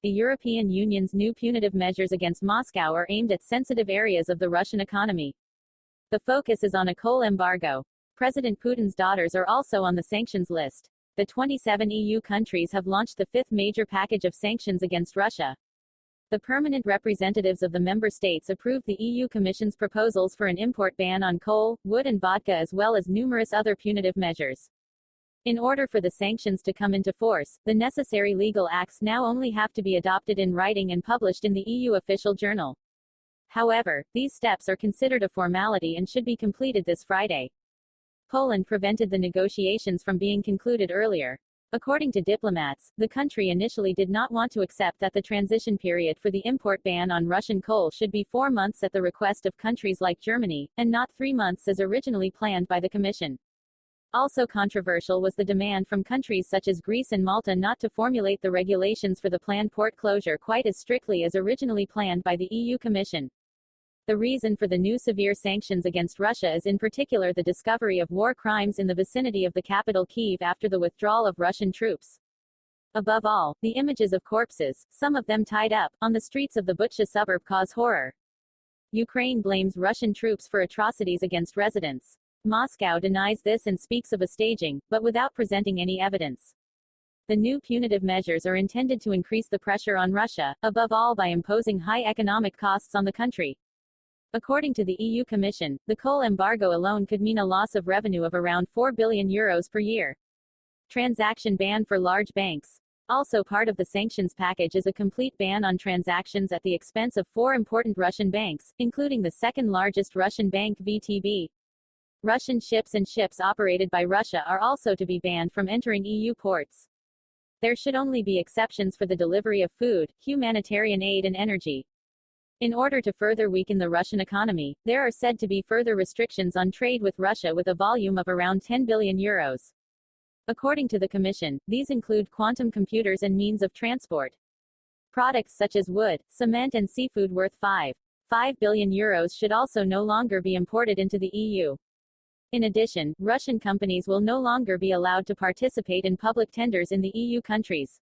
The European Union's new punitive measures against Moscow are aimed at sensitive areas of the Russian economy. The focus is on a coal embargo. President Putin's daughters are also on the sanctions list. The 27 EU countries have launched the fifth major package of sanctions against Russia. The permanent representatives of the member states approved the EU Commission's proposals for an import ban on coal, wood and vodka as well as numerous other punitive measures. In order for the sanctions to come into force, the necessary legal acts now only have to be adopted in writing and published in the EU official journal. However, these steps are considered a formality and should be completed this Friday. Poland prevented the negotiations from being concluded earlier. According to diplomats, the country initially did not want to accept that the transition period for the import ban on Russian coal should be 4 months at the request of countries like Germany, and not 3 months as originally planned by the Commission. Also controversial was the demand from countries such as Greece and Malta not to formulate the regulations for the planned port closure quite as strictly as originally planned by the EU Commission. The reason for the new severe sanctions against Russia is in particular the discovery of war crimes in the vicinity of the capital Kyiv after the withdrawal of Russian troops. Above all, the images of corpses, some of them tied up, on the streets of the Bucha suburb cause horror. Ukraine blames Russian troops for atrocities against residents. Moscow denies this and speaks of a staging, but without presenting any evidence. The new punitive measures are intended to increase the pressure on Russia, above all by imposing high economic costs on the country. According to the EU Commission, the coal embargo alone could mean a loss of revenue of around €4 billion per year. Transaction ban for large banks. Also part of the sanctions package is a complete ban on transactions at the expense of 4 important Russian banks, including the second largest Russian bank VTB. Russian ships and ships operated by Russia are also to be banned from entering EU ports. There should only be exceptions for the delivery of food, humanitarian aid and energy. In order to further weaken the Russian economy, there are said to be further restrictions on trade with Russia with a volume of around €10 billion. According to the Commission, these include quantum computers and means of transport. Products such as wood, cement and seafood worth €5 billion should also no longer be imported into the EU. In addition, Russian companies will no longer be allowed to participate in public tenders in the EU countries.